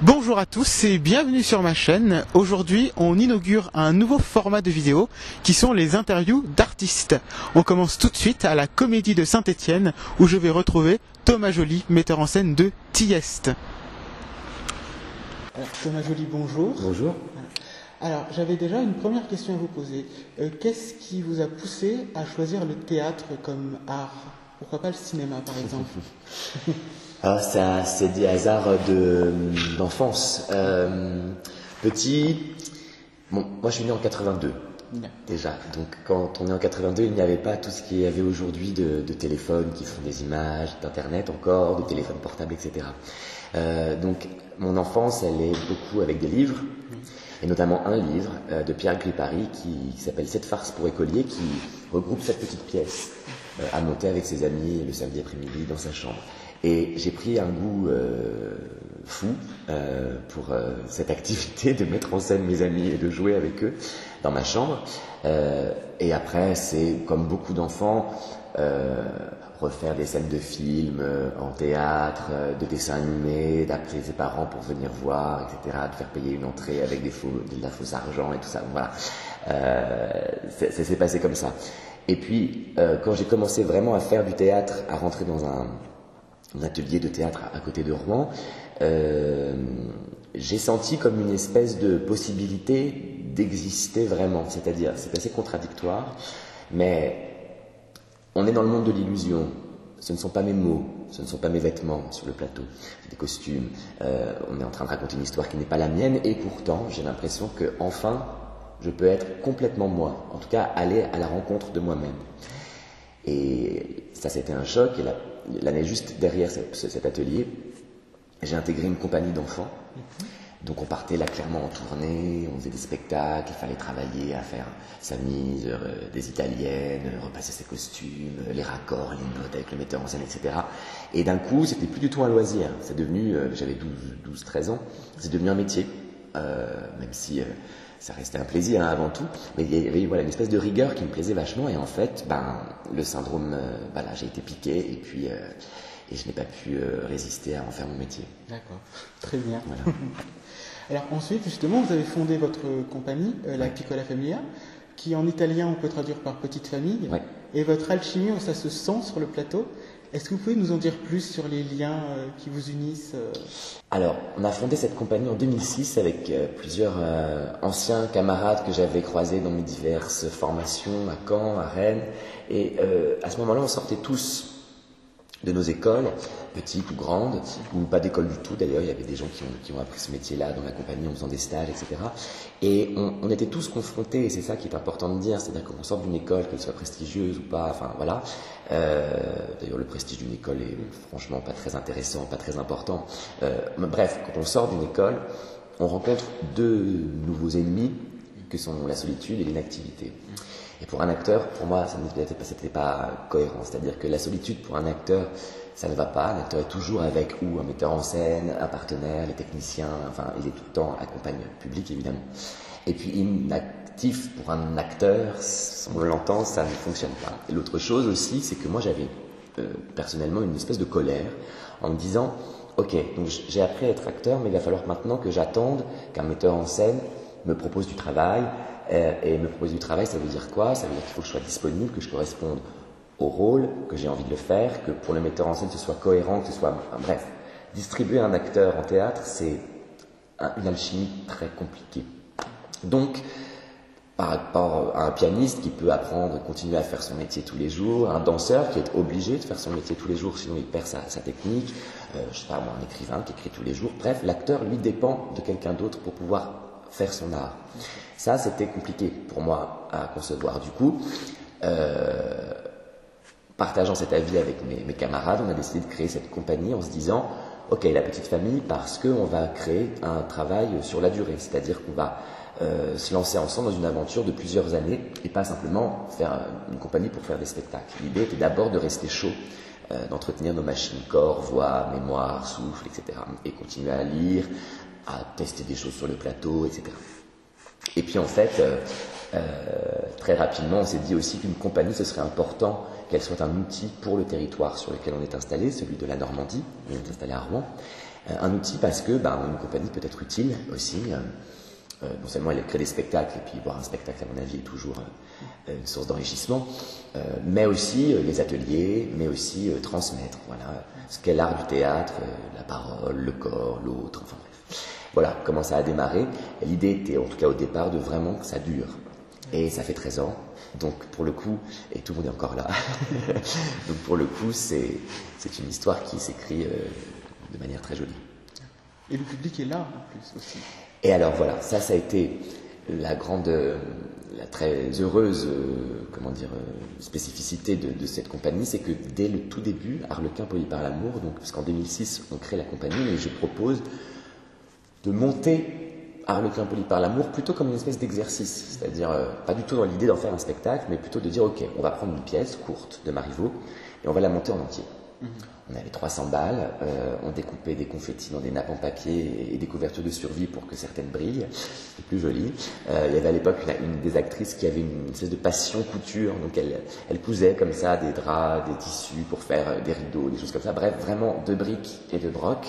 Bonjour à tous et bienvenue sur ma chaîne. Aujourd'hui, on inaugure un nouveau format de vidéo qui sont les interviews d'artistes. On commence tout de suite à la Comédie de Saint-Étienne où je vais retrouver Thomas Joly, metteur en scène de Tieste. Alors Thomas Joly, bonjour. Bonjour. Alors j'avais déjà une première question à vous poser. Qu'est-ce qui vous a poussé à choisir le théâtre comme art? Pourquoi pas le cinéma par exemple? Alors ça, c'est des hasards d'enfance. Petit, bon, moi je suis né en 82 déjà. Donc quand on est en 82, il n'y avait pas tout ce qu'il y avait aujourd'hui de téléphones qui font des images, d'internet encore, de téléphones portables, etc. Donc mon enfance, elle est beaucoup avec des livres, et notamment un livre de Pierre Gripari qui s'appelle 7 farces pour écoliers, qui regroupe 7 petites pièces à monter avec ses amis le samedi après-midi dans sa chambre. Et j'ai pris un goût fou pour cette activité de mettre en scène mes amis et de jouer avec eux dans ma chambre. Et après, c'est comme beaucoup d'enfants, refaire des scènes de films en théâtre, de dessins animés, d'appeler ses parents pour venir voir, etc., de faire payer une entrée avec de la fausse argent et tout ça. Voilà, ça s'est passé comme ça. Et puis, quand j'ai commencé vraiment à faire du théâtre, à rentrer dans un atelier de théâtre à côté de Rouen, j'ai senti comme une espèce de possibilité d'exister vraiment. C'est-à-dire, c'est assez contradictoire, mais on est dans le monde de l'illusion. Ce ne sont pas mes mots, ce ne sont pas mes vêtements sur le plateau, c'est des costumes. On est en train de raconter une histoire qui n'est pas la mienne, et pourtant, j'ai l'impression que enfin, je peux être complètement moi. En tout cas, aller à la rencontre de moi-même. Et ça, c'était un choc. Et l'année juste derrière cet atelier, j'ai intégré une compagnie d'enfants. Donc on partait là clairement en tournée, on faisait des spectacles, il fallait travailler à faire sa mise, des italiennes, repasser ses costumes, les raccords, les notes avec le metteur en scène, etc. Et d'un coup, c'était plus du tout un loisir. C'est devenu, j'avais 12-13 ans, c'est devenu un métier, même si ça restait un plaisir avant tout, mais il y avait une espèce de rigueur qui me plaisait vachement, et en fait, le syndrome, là, j'ai été piqué, et puis et je n'ai pas pu résister à en faire mon métier. D'accord, très bien. Voilà. Alors ensuite, justement, vous avez fondé votre compagnie, la Piccola Famiglia, qui en italien on peut traduire par petite famille, et votre alchimie, ça se sent sur le plateau. Est-ce que vous pouvez nous en dire plus sur les liens qui vous unissent Alors, on a fondé cette compagnie en 2006 avec plusieurs anciens camarades que j'avais croisés dans mes diverses formations à Caen, à Rennes. Et à ce moment-là, on sortait tous de nos écoles, petites ou grandes, ou pas d'école du tout d'ailleurs. Il y avait des gens qui ont appris ce métier-là dans la compagnie en faisant des stages, etc. Et on était tous confrontés, et c'est ça qui est important de dire, c'est-à-dire qu'on sort d'une école, qu'elle soit prestigieuse ou pas, enfin voilà. D'ailleurs, le prestige d'une école est franchement pas très intéressant, pas très important. Bref, quand on sort d'une école, on rencontre deux nouveaux ennemis que sont la solitude et l'inactivité. Et pour un acteur, pour moi, c'était pas cohérent. C'est-à-dire que la solitude pour un acteur, ça ne va pas. Un acteur est toujours avec un metteur en scène, un partenaire, les techniciens, enfin, il est tout le temps accompagné, public évidemment. Et puis inactif pour un acteur, on l'entend, ça ne fonctionne pas. Et l'autre chose aussi, c'est que moi j'avais personnellement une espèce de colère en me disant, ok, donc j'ai appris à être acteur, mais il va falloir maintenant que j'attende qu'un metteur en scène me propose du travail. Et me proposer du travail, ça veut dire quoi? Ça veut dire qu'il faut que je sois disponible, que je corresponde au rôle, que j'ai envie de le faire, que pour le metteur en scène ce soit cohérent, que ce soit... bref, distribuer un acteur en théâtre, c'est une alchimie très compliquée. Donc, par rapport à un pianiste qui peut apprendre, continuer à faire son métier tous les jours, un danseur qui est obligé de faire son métier tous les jours, sinon il perd sa technique, je sais pas moi, un écrivain qui écrit tous les jours, bref, l'acteur, lui, dépend de quelqu'un d'autre pour pouvoir faire son art. Ça, c'était compliqué pour moi à concevoir. Du coup, partageant cet avis avec mes camarades, on a décidé de créer cette compagnie en se disant, ok, la petite famille, parce qu'on va créer un travail sur la durée, c'est-à-dire qu'on va se lancer ensemble dans une aventure de plusieurs années et pas simplement faire une compagnie pour faire des spectacles. L'idée était d'abord de rester chaud, d'entretenir nos machines corps, voix, mémoire, souffle, etc. Et continuer à lire, à tester des choses sur le plateau, etc. Et puis en fait, très rapidement, on s'est dit aussi qu'une compagnie, ce serait important qu'elle soit un outil pour le territoire sur lequel on est installé, celui de la Normandie, on est installé à Rouen, Un outil parce que une compagnie peut être utile aussi. Non seulement elle crée des spectacles, et puis voir un spectacle, à mon avis, est toujours une source d'enrichissement, mais aussi les ateliers, mais aussi transmettre, voilà, ce qu'est l'art du théâtre, la parole, le corps, l'autre, enfin bref. Voilà comment ça a démarré. L'idée était, en tout cas au départ, de vraiment que ça dure. Et ça fait 13 ans, donc pour le coup, et tout le monde est encore là, donc pour le coup, c'est une histoire qui s'écrit de manière très jolie. Et le public est là, en plus, aussi. Et alors voilà, ça a été la très heureuse, spécificité de cette compagnie, c'est que dès le tout début, Harlequin poli par l'amour, donc parce qu'en 2006 on crée la compagnie, et je propose de monter Harlequin poli par l'amour plutôt comme une espèce d'exercice, c'est-à-dire pas du tout dans l'idée d'en faire un spectacle, mais plutôt de dire ok, on va prendre une pièce courte de Marivaux et on va la monter en entier. On avait 300 balles, on découpait des confettis dans des nappes en papier et des couvertures de survie pour que certaines brillent, c'était plus joli. Il y avait à l'époque une des actrices qui avait une espèce de passion couture, donc elle cousait comme ça des draps, des tissus pour faire des rideaux, des choses comme ça. Bref, vraiment de briques et de broc.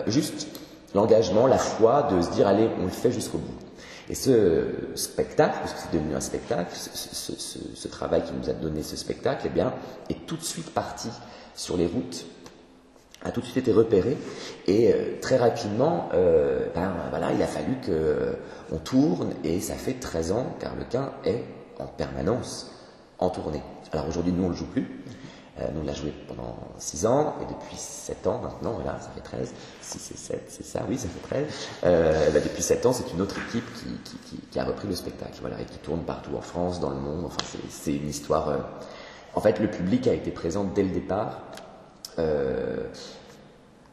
Juste l'engagement, la foi de se dire allez, on le fait jusqu'au bout. Et ce spectacle, parce que c'est devenu un spectacle, ce travail qui nous a donné ce spectacle, eh bien, est tout de suite parti sur les routes, a tout de suite été repéré, et très rapidement, voilà, il a fallu qu'on tourne, et ça fait 13 ans qu'Harlequin est en permanence en tournée. Alors aujourd'hui, nous, on ne le joue plus. Nous, on l'a joué pendant 6 ans, et depuis 7 ans maintenant, voilà, ça fait 13. 6 et 7, c'est ça, oui, ça fait 13. Depuis 7 ans, c'est une autre équipe qui a repris le spectacle, voilà, et qui tourne partout en France, dans le monde. Enfin, c'est une histoire. En fait, le public a été présent dès le départ.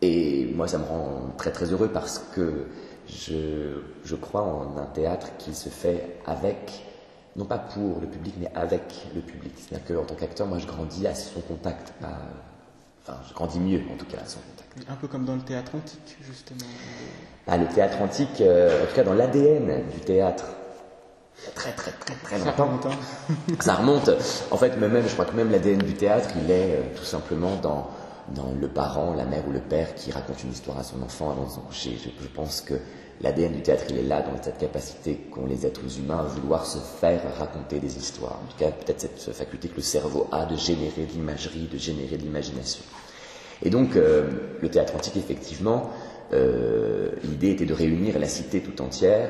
Et moi, ça me rend très très heureux parce que je crois en un théâtre qui se fait avec, non pas pour le public, mais avec le public. C'est-à-dire qu'en tant qu'acteur, moi, je grandis à son contact. Enfin, je grandis mieux, en tout cas, à son contact. Un peu comme dans le théâtre antique, justement. Le théâtre antique, en tout cas dans l'ADN du théâtre, très longtemps. Ça remonte. En fait, je crois que même l'ADN du théâtre, il est tout simplement dans le parent, la mère ou le père qui raconte une histoire à son enfant avant de se coucher. Je pense que l'ADN du théâtre, il est là, dans cette capacité qu'ont les êtres humains à vouloir se faire raconter des histoires. En tout cas, peut-être cette faculté que le cerveau a de générer de l'imagerie, de générer de l'imagination. Et donc, le théâtre antique, effectivement, l'idée était de réunir la cité tout entière.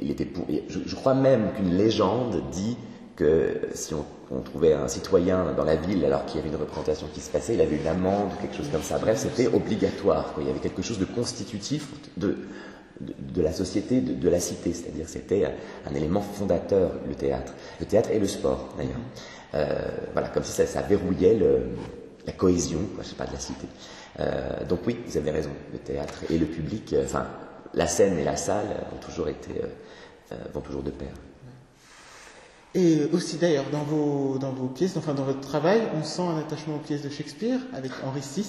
Je crois même qu'une légende dit que si on trouvait un citoyen dans la ville alors qu'il y avait une représentation qui se passait, il avait une amende ou quelque chose comme ça. Bref, c'était obligatoire, quoi. Il y avait quelque chose de constitutif de la société, de la cité. C'est-à-dire c'était un élément fondateur, le théâtre. Le théâtre et le sport, d'ailleurs. Voilà, comme si ça verrouillait la cohésion, quoi, je sais pas, de la cité. Donc oui, vous avez raison, le théâtre et le public, la scène et la salle vont toujours de pair. Et aussi d'ailleurs, dans vos pièces, enfin dans votre travail, on sent un attachement aux pièces de Shakespeare, avec Henri VI,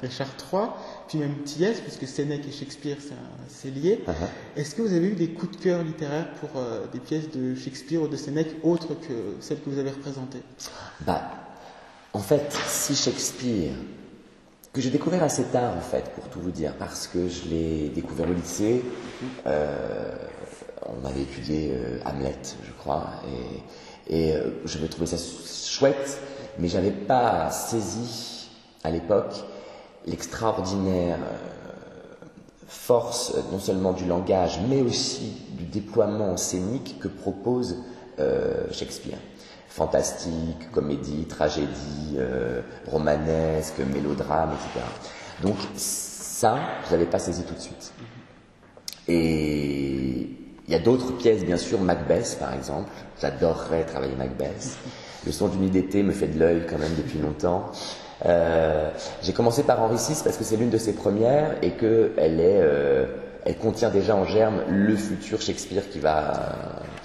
Richard III, puis même Thiers, puisque Sénèque et Shakespeare, c'est lié. Est-ce que vous avez eu des coups de cœur littéraires pour des pièces de Shakespeare ou de Sénèque, autres que celles que vous avez représentées? En fait, si Shakespeare, que j'ai découvert assez tard, en fait, pour tout vous dire, parce que je l'ai découvert au lycée, on avait étudié Hamlet, je crois, et je me trouvais ça chouette, mais j'avais pas saisi, à l'époque, l'extraordinaire force, non seulement du langage, mais aussi du déploiement scénique que propose Shakespeare. Fantastique, comédie, tragédie, romanesque, mélodrame, etc. Donc ça, je l'avais pas saisi tout de suite. Et il y a d'autres pièces, bien sûr, Macbeth par exemple. J'adorerais travailler Macbeth. Le son d'une nuit d'été me fait de l'œil quand même depuis longtemps. J'ai commencé par Henri VI parce que c'est l'une de ses premières et elle contient déjà en germe le futur Shakespeare qui va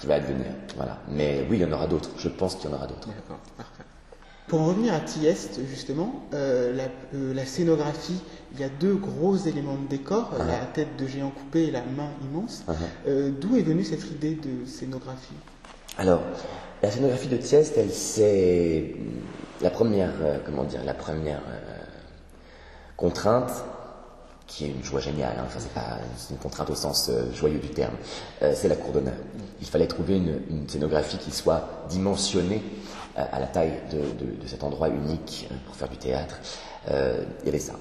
advenir. Voilà. Mais oui, il y en aura d'autres. Je pense qu'il y en aura d'autres. D'accord, parfait. Pour en revenir à Thieste, justement, la scénographie, il y a 2 gros éléments de décor, la tête de géant coupé et la main immense. D'où est venue cette idée de scénographie? Alors, la scénographie de Thieste, c'est la première, contrainte qui est une joie géniale, hein. Enfin, c'est une contrainte au sens joyeux du terme, c'est la cour d'honneur. Il fallait trouver une scénographie qui soit dimensionnée à la taille de cet endroit unique pour faire du théâtre. Il y avait ça.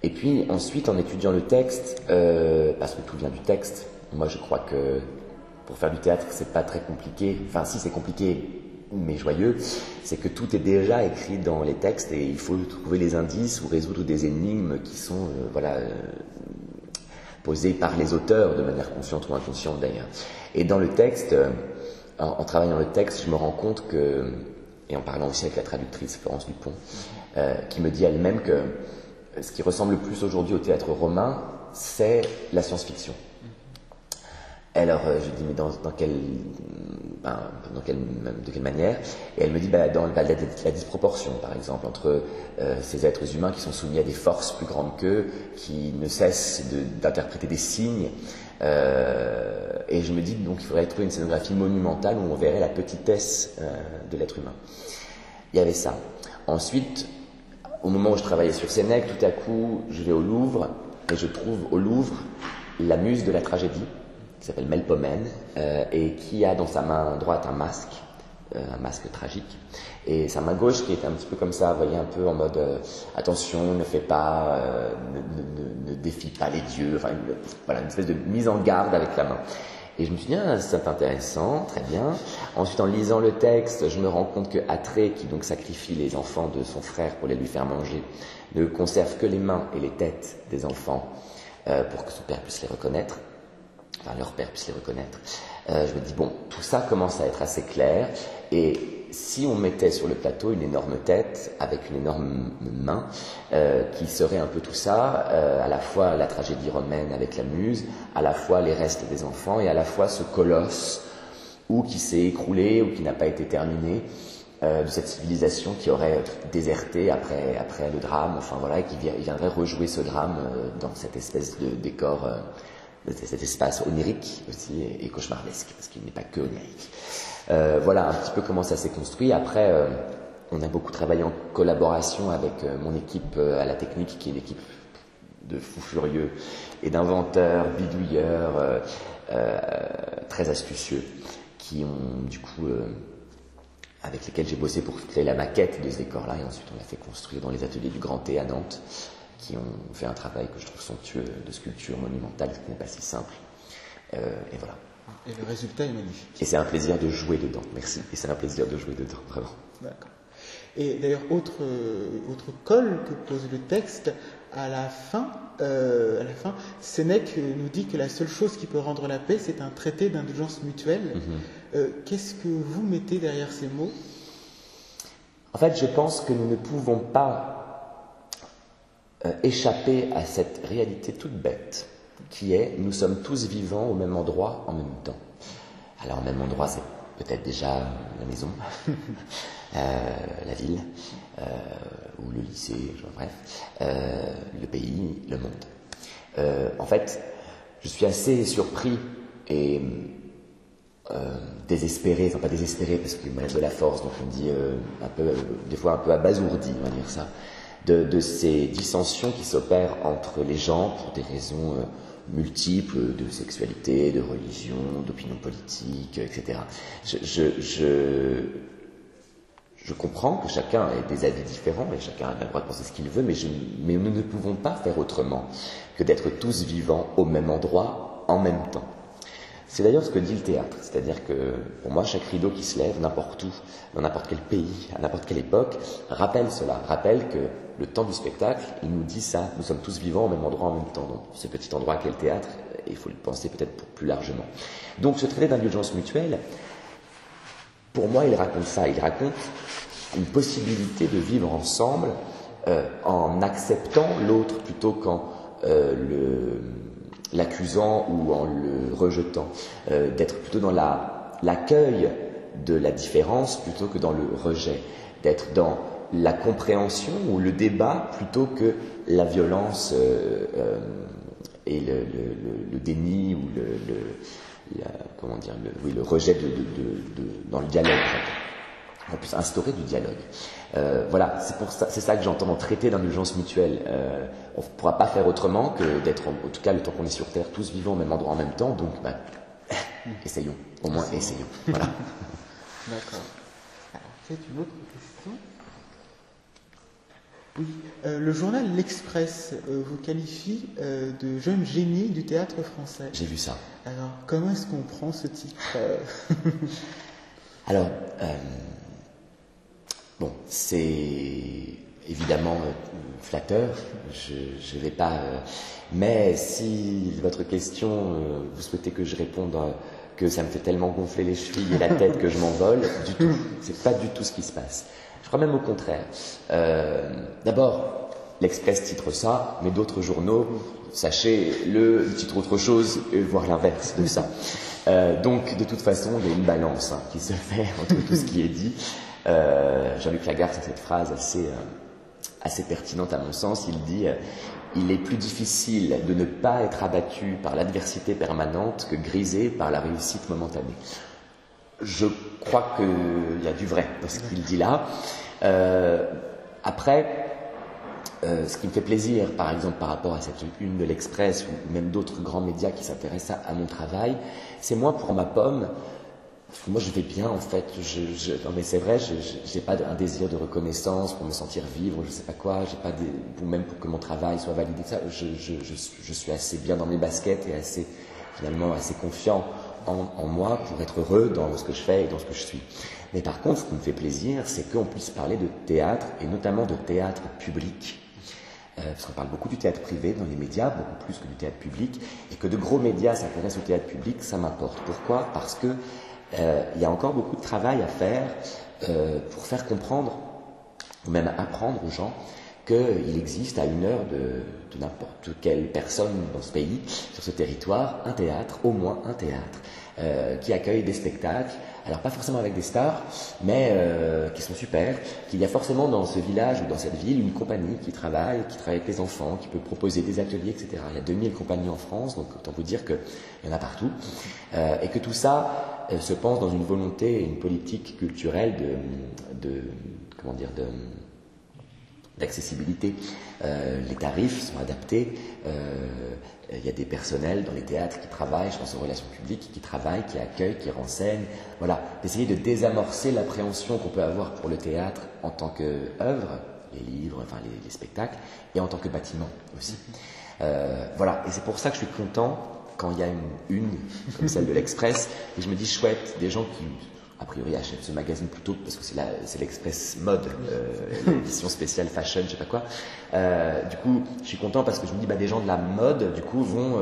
Et puis ensuite, en étudiant le texte, parce que tout vient du texte, moi je crois que pour faire du théâtre, c'est pas très compliqué. Enfin, si, c'est compliqué, mais joyeux. C'est que tout est déjà écrit dans les textes et il faut trouver les indices ou résoudre des énigmes qui sont, posées par les auteurs de manière consciente ou inconsciente d'ailleurs. Et dans le texte, en travaillant le texte, je me rends compte que, et en parlant aussi avec la traductrice Florence Dupont, qui me dit elle-même que ce qui ressemble le plus aujourd'hui au théâtre romain, c'est la science-fiction. Alors, je dis, mais de quelle manière? Et elle me dit, dans la disproportion, par exemple, entre ces êtres humains qui sont soumis à des forces plus grandes qu'eux, qui ne cessent d'interpréter des signes. Et je me dis, donc, il faudrait trouver une scénographie monumentale où on verrait la petitesse de l'être humain. Il y avait ça. Ensuite, au moment où je travaillais sur Sénèque, tout à coup, je vais au Louvre, et je trouve au Louvre la muse de la tragédie, qui s'appelle Melpomène, et qui a dans sa main droite un masque tragique, et sa main gauche qui est un petit peu comme ça, vous voyez, un peu en mode attention, ne fais pas, ne défie pas les dieux, enfin, voilà, une espèce de mise en garde avec la main. Et je me suis dit, c'est intéressant, très bien. Ensuite, en lisant le texte, je me rends compte que Atrée, qui donc sacrifie les enfants de son frère pour les lui faire manger, ne conserve que les mains et les têtes des enfants pour que son père puisse les reconnaître. Enfin, leur père puisse les reconnaître. Je me dis, bon, tout ça commence à être assez clair, et si on mettait sur le plateau une énorme tête avec une énorme main, qui serait un peu tout ça, à la fois la tragédie romaine avec la muse, à la fois les restes des enfants, et à la fois ce colosse, ou qui s'est écroulé, ou qui n'a pas été terminé, de cette civilisation qui aurait déserté après le drame, enfin voilà, et qui viendrait rejouer ce drame dans cette espèce de décor, cet espace onirique aussi et cauchemardesque, parce qu'il n'est pas que onirique. Voilà un petit peu comment ça s'est construit. Après, on a beaucoup travaillé en collaboration avec mon équipe à la technique, qui est une équipe de fous furieux et d'inventeurs, bidouilleurs, très astucieux, qui ont du coup, avec lesquels j'ai bossé pour créer la maquette de ce décor-là, et ensuite on l'a fait construire dans les ateliers du Grand T à Nantes, qui ont fait un travail que je trouve somptueux de sculpture monumentale, ce qui n'est pas si simple. Et voilà. Et le résultat est magnifique. Et c'est un plaisir de jouer dedans, merci. Et c'est un plaisir de jouer dedans, vraiment. D'accord. Et d'ailleurs, autre colle que pose le texte, à la fin, Sénèque nous dit que la seule chose qui peut rendre la paix, c'est un traité d'indulgence mutuelle. Qu'est-ce que vous mettez derrière ces mots? En fait, je pense que nous ne pouvons pas échapper à cette réalité toute bête, qui est, nous sommes tous vivants au même endroit en même temps. Alors, au même endroit, c'est peut-être déjà la maison, la ville, ou le lycée, bref, le pays, le monde. En fait, je suis assez surpris et désespéré, enfin pas désespéré parce qu'il me reste de la force, donc on me dit des fois un peu abasourdi, on va dire ça, de ces dissensions qui s'opèrent entre les gens pour des raisons multiples de sexualité, de religion, d'opinion politique, etc. Je comprends que chacun ait des avis différents et chacun a le droit de penser ce qu'il veut, mais nous ne pouvons pas faire autrement que d'être tous vivants au même endroit en même temps. C'est d'ailleurs ce que dit le théâtre, c'est-à-dire que pour moi chaque rideau qui se lève n'importe où, dans n'importe quel pays, à n'importe quelle époque, rappelle cela, rappelle que le temps du spectacle, il nous dit ça, nous sommes tous vivants au même endroit en même temps. Donc ce petit endroit qu'est le théâtre, il faut le penser peut-être plus largement. Donc ce traité d'indulgence mutuelle, pour moi il raconte ça, il raconte une possibilité de vivre ensemble en acceptant l'autre plutôt qu'en l'accusant ou en le rejetant, d'être plutôt dans l'accueil de la différence plutôt que dans le rejet, d'être dans la compréhension ou le débat plutôt que la violence et le déni ou le rejet dans le dialogue. qu'on puisse instaurer du dialogue. Voilà, c'est ça que j'entends en traiter d'indulgence mutuelle. On ne pourra pas faire autrement que d'être, en tout cas le temps qu'on est sur Terre, tous vivants au même endroit en même temps, donc essayons, au moins essayons. Voilà. D'accord. Alors, c'est une autre question. Oui, le journal L'Express vous qualifie de jeune génie du théâtre français. J'ai vu ça. Alors, comment est-ce qu'on prend ce titre Alors, bon, c'est évidemment flatteur, je ne vais pas... mais si votre question, vous souhaitez que je réponde que ça me fait tellement gonfler les chevilles et la tête que je m'envole, du tout, c'est pas du tout ce qui se passe. Je crois même au contraire. D'abord, l'Express titre ça, mais d'autres journaux, sachez-le, ils titrent autre chose, voire l'inverse de ça. Donc, de toute façon, il y a une balance qui se fait entre tout ce qui est dit. Jean-Luc Lagarde a cette phrase assez pertinente à mon sens. Il dit il est plus difficile de ne pas être abattu par l'adversité permanente que grisé par la réussite momentanée. Je crois qu'il y a du vrai dans ce qu'il dit là. Après, ce qui me fait plaisir, par exemple, par rapport à cette une de l'Express ou même d'autres grands médias qui s'intéressent à mon travail, c'est moi pour ma pomme. Parce que moi, je vais bien, en fait. Non, mais c'est vrai, j'ai pas un désir de reconnaissance pour me sentir vivre, je sais pas quoi. J'ai pas ou même pour que mon travail soit validé. Ça, je suis assez bien dans mes baskets et finalement, assez confiant en moi pour être heureux dans ce que je fais et dans ce que je suis. Mais par contre, ce qui me fait plaisir, c'est qu'on puisse parler de théâtre et notamment de théâtre public. Parce qu'on parle beaucoup du théâtre privé dans les médias, beaucoup plus que du théâtre public, et que de gros médias s'intéressent au théâtre public, ça m'importe. Pourquoi ? Parce que il y a encore beaucoup de travail à faire pour faire comprendre, ou même apprendre aux gens, qu'il existe à 1 heure de n'importe quelle personne dans ce pays, sur ce territoire, un théâtre, au moins un théâtre, qui accueille des spectacles, alors pas forcément avec des stars, mais qui sont super, qu'il y a forcément dans ce village ou dans cette ville une compagnie qui travaille avec les enfants, qui peut proposer des ateliers, etc. Il y a 2000 compagnies en France, donc autant vous dire qu'il y en a partout, et que tout ça se pense dans une volonté et une politique culturelle d'accessibilité. Les tarifs sont adaptés. Il y a des personnels dans les théâtres qui travaillent, je pense aux relations publiques, qui travaillent, qui accueillent, qui renseignent. Voilà, d'essayer de désamorcer l'appréhension qu'on peut avoir pour le théâtre en tant qu'œuvre, les livres, enfin les spectacles, et en tant que bâtiment aussi. Voilà, et c'est pour ça que je suis content quand il y a une comme celle de l'Express, et je me dis chouette, des gens qui a priori achètent ce magazine plutôt parce que c'est l'Express Mode, l'édition spéciale fashion, je sais pas quoi. Du coup, je suis content parce que je me dis des gens de la mode, du coup, vont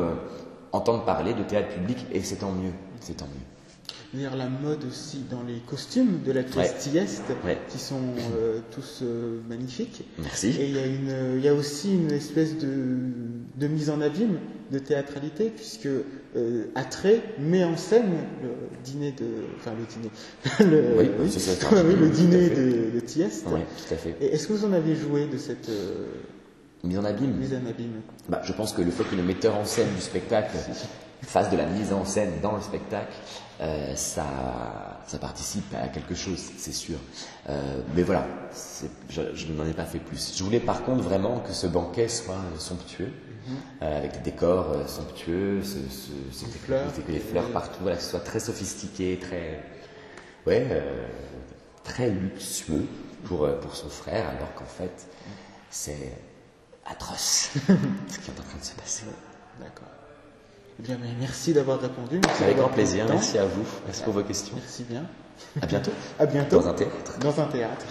entendre parler de théâtre public et c'est tant mieux, c'est tant mieux. D'ailleurs, la mode aussi dans les costumes de la pièce Tieste, qui sont tous magnifiques. Merci. Et il y a aussi une espèce de mise en abîme de théâtralité, puisque Attrait met en scène le dîner le dîner de Tieste. Oui, tout à fait. Et est-ce que vous en avez joué de cette mise en abîme? Je pense que le fait que le metteur en scène du spectacle fasse de la mise en scène dans le spectacle, ça participe à quelque chose, c'est sûr. Mais voilà, je n'en ai pas fait plus. Je voulais par contre vraiment que ce banquet soit somptueux, avec des décors somptueux, des fleurs partout, voilà, que ce soit très sophistiqué, très luxueux pour son frère, alors qu'en fait, c'est atroce ce qui est en train de se passer. D'accord. Eh bien, merci d'avoir répondu. Avec grand plaisir, merci à vous. Merci pour vos questions. Merci bien. À bientôt. À bientôt. Dans un théâtre. Dans un théâtre.